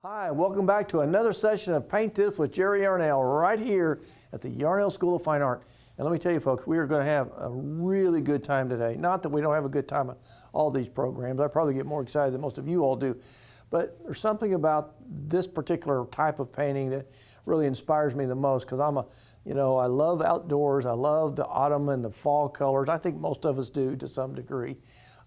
Hi, welcome back to another session of Paint This with Jerry Yarnell right here at the Yarnell School of Fine Art. And let me tell you folks, we are going to have a really good time today. Not that we don't have a good time at all these programs. I probably get more excited than most of you all do. But there's something about this particular type of painting that really inspires me the most because I love outdoors. I love the autumn and the fall colors. I think most of us do to some degree.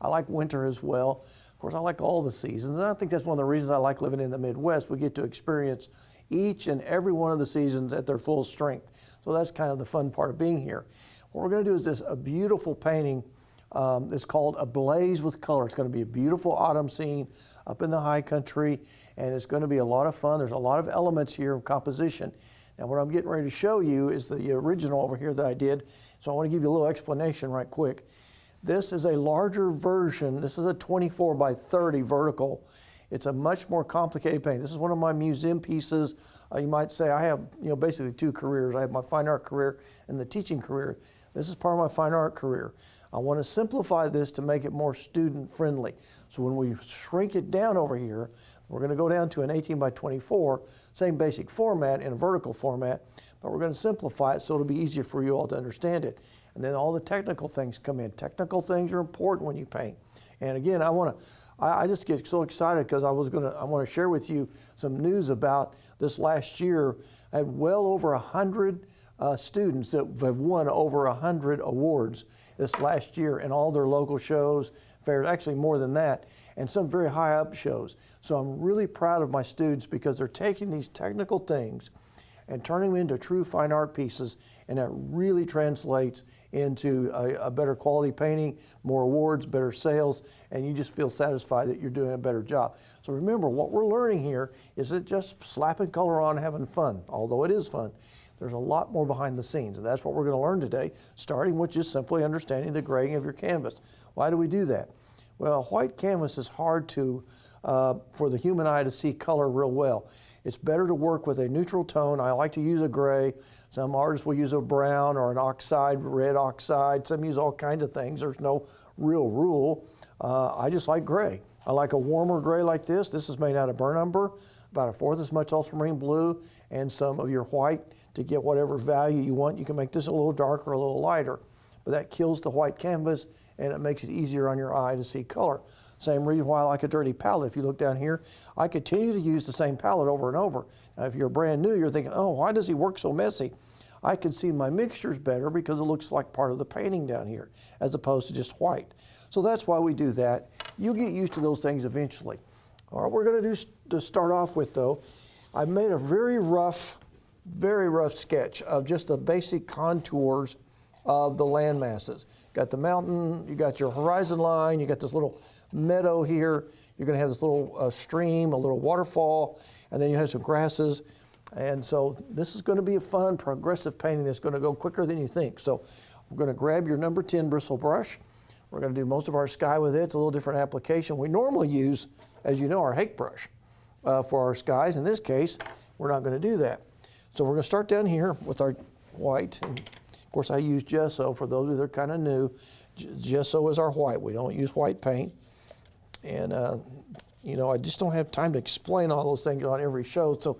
I like winter as well. Of course, I like all the seasons, and I think that's one of the reasons I like living in the Midwest. We get to experience each and every one of the seasons at their full strength. So that's kind of the fun part of being here. What we're going to do is a beautiful painting. It's called Ablaze with Color. It's going to be a beautiful autumn scene up in the high country, and it's going to be a lot of fun. There's a lot of elements here of composition. Now, what I'm getting ready to show you is the original over here that I did. So I want to give you a little explanation right quick. This is a larger version. This is a 24 by 30 vertical. It's a much more complicated painting. This is one of my museum pieces. You might say I have, basically two careers. I have my fine art career and the teaching career. This is part of my fine art career. I want to simplify this to make it more student friendly. So when we shrink it down over here, we're going to go down to an 18 by 24, same basic format in a vertical format, but we're going to simplify it so it'll be easier for you all to understand it. And then all the technical things come in. Technical things are important when you paint. And again, I just get so excited because I want to share with you some news about this last year. I had well over 100 students that have won over 100 awards this last year in all their local shows, fairs, actually more than that, and some very high up shows. So I'm really proud of my students because they're taking these technical things and turning them into true fine art pieces, and that really translates into a better quality painting, more awards, better sales, and you just feel satisfied that you're doing a better job. So remember, what we're learning here isn't just slapping color on, having fun, although it is fun. There's a lot more behind the scenes, and that's what we're going to learn today, starting with just simply understanding the graying of your canvas. Why do we do that? Well, white canvas is hard for the human eye to see color real well. It's better to work with a neutral tone. I like to use a gray. Some artists will use a brown or an oxide, red oxide. Some use all kinds of things. There's no real rule. I just like gray. I like a warmer gray like this. This is made out of burnt umber, about a fourth as much ultramarine blue, and some of your white to get whatever value you want. You can make this a little darker, a little lighter, but that kills the white canvas and it makes it easier on your eye to see color. Same reason why I like a dirty palette. If you look down here, I continue to use the same palette over and over. Now, if you're brand new, you're thinking, oh, why does he work so messy? I can see my mixtures better because it looks like part of the painting down here, as opposed to just white. So that's why we do that. You'll get used to those things eventually. All right, we're going to do to start off with, though, I made a very rough sketch of just the basic contours of the land masses. Got the mountain, you got your horizon line, you got this little meadow here, you're going to have this little stream, a little waterfall, and then you have some grasses. And so this is going to be a fun, progressive painting that's going to go quicker than you think. So we're going to grab your number 10 bristle brush. We're going to do most of our sky with it. It's a little different application. We normally use, as you know, our Hake brush for our skies. In this case, we're not going to do that. So we're going to start down here with our white. And of course, I use gesso for those of you that are kind of new. Gesso is our white. We don't use white paint. And, I just don't have time to explain all those things on every show. So,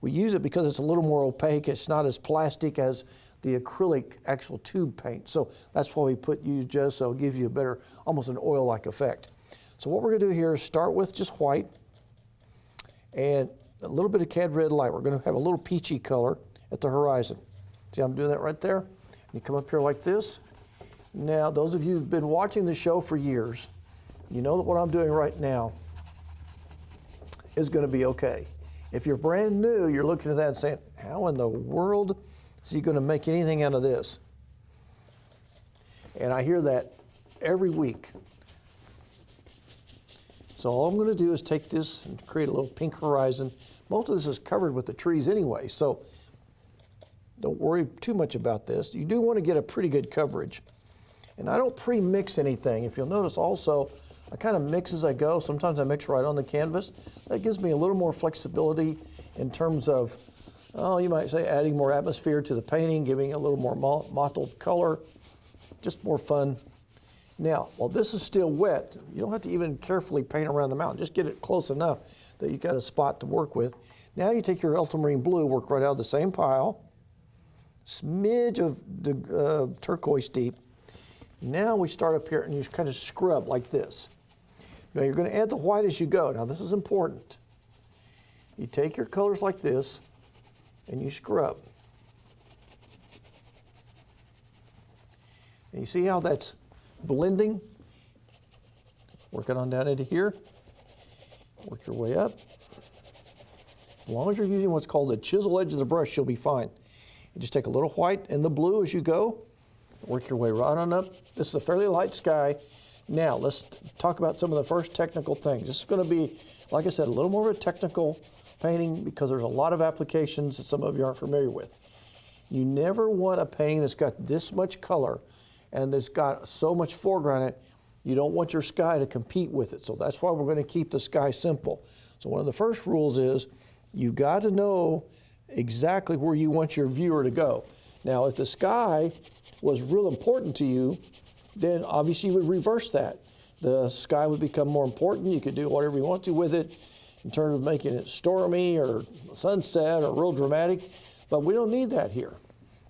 we use it because it's a little more opaque. It's not as plastic as the acrylic actual tube paint. So that's why we use gesso. It gives you a better, almost an oil-like effect. So what we're going to do here is start with just white and a little bit of cad red light. We're going to have a little peachy color at the horizon. See how I'm doing that right there? You come up here like this. Now, those of you who've been watching the show for years, you know that what I'm doing right now is going to be okay. If you're brand new, you're looking at that and saying, how in the world is he going to make anything out of this? And I hear that every week. So all I'm going to do is take this and create a little pink horizon. Most of this is covered with the trees anyway, so don't worry too much about this. You do want to get a pretty good coverage. And I don't pre-mix anything. If you'll notice also, I kind of mix as I go. Sometimes I mix right on the canvas. That gives me a little more flexibility in terms of, you might say adding more atmosphere to the painting, giving a little more mottled color, just more fun. Now, while this is still wet, you don't have to even carefully paint around the mountain. Just get it close enough that you got a spot to work with. Now you take your ultramarine blue, work right out of the same pile, smidge of the turquoise deep. Now we start up here and you kind of scrub like this. Now you're going to add the white as you go. Now this is important. You take your colors like this and you scrub. And you see how that's blending? Work it on down into here. Work your way up. As long as you're using what's called the chisel edge of the brush, you'll be fine. You just take a little white and the blue as you go. Work your way right on up. This is a fairly light sky. Now let's talk about some of the first technical things. This is going to be, like I said, a little more of a technical painting because there's a lot of applications that some of you aren't familiar with. You never want a painting that's got this much color and that's got so much foreground in it. You don't want your sky to compete with it. So that's why we're going to keep the sky simple. So one of the first rules is you got to know exactly where you want your viewer to go. Now, if the sky was real important to you, then obviously you would reverse that. The sky would become more important. You could do whatever you want to with it in terms of making it stormy or sunset or real dramatic, but we don't need that here.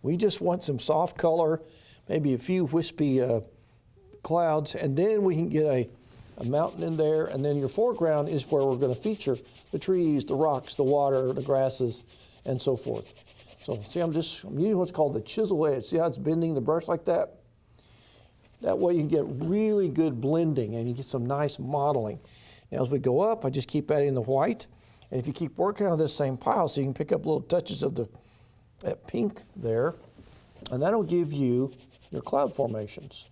We just want some soft color, maybe a few wispy clouds, and then we can get a mountain in there, and then your foreground is where we're going to feature the trees, the rocks, the water, the grasses, and so forth. So see, I'm using what's called the chisel edge. See how it's bending the brush like that? That way you can get really good blending and you get some nice modeling. Now as we go up, I just keep adding the white. And if you keep working on this same pile, so you can pick up little touches of that pink there, and that'll give you your cloud formations.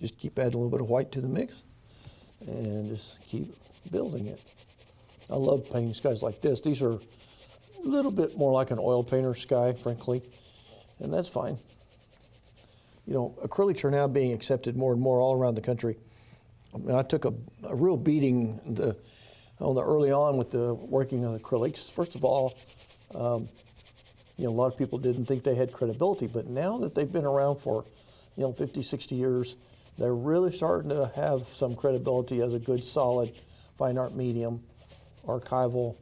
Just keep adding a little bit of white to the mix and just keep building it. I love painting skies like this. These are a little bit more like an oil painter sky, frankly, and that's fine. You know, acrylics are now being accepted more and more all around the country. I mean, I took a real beating early on with the working on acrylics. First of all, you know, a lot of people didn't think they had credibility, but now that they've been around for, 50, 60 years, they're really starting to have some credibility as a good, solid fine art medium, archival,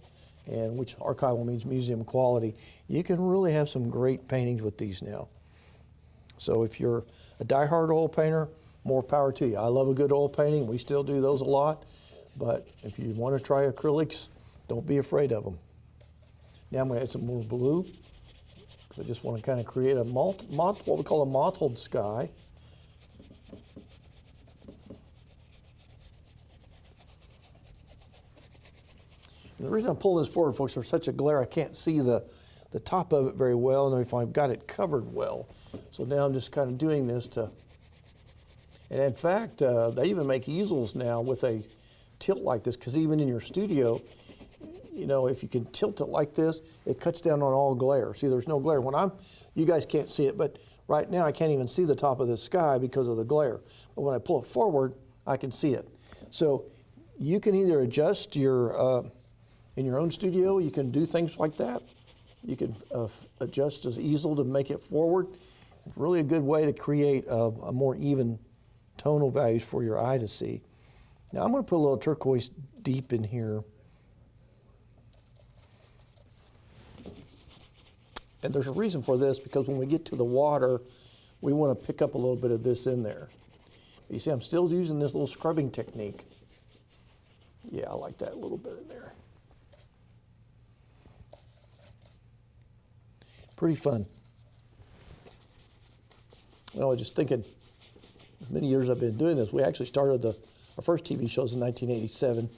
and which archival means museum quality. You can really have some great paintings with these now. So if you're a die-hard oil painter, more power to you. I love a good oil painting. We still do those a lot. But if you want to try acrylics, don't be afraid of them. Now I'm going to add some more blue, because I just want to kind of create a what we call a mottled sky. And the reason I'm pulling this forward, folks, there's such a glare I can't see the top of it very well, and if I've got it covered well. So now I'm just kind of doing this to, and in fact, they even make easels now with a tilt like this, because even in your studio, if you can tilt it like this, it cuts down on all glare. See, there's no glare. You guys can't see it, but right now I can't even see the top of the sky because of the glare. But when I pull it forward, I can see it. So you can either adjust your, in your own studio, you can do things like that. You can adjust this easel to make it forward. It's really a good way to create a more even tonal values for your eye to see. Now I'm going to put a little turquoise deep in here. And there's a reason for this, because when we get to the water, we want to pick up a little bit of this in there. You see, I'm still using this little scrubbing technique. Yeah, I like that a little bit in there. Pretty fun. I was just thinking, as many years I've been doing this, we actually started our first TV shows in 1987,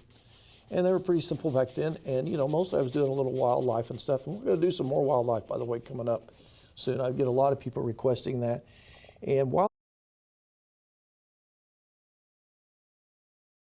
and they were pretty simple back then. And mostly I was doing a little wildlife and stuff. And we're going to do some more wildlife, by the way, coming up soon. I get a lot of people requesting that. And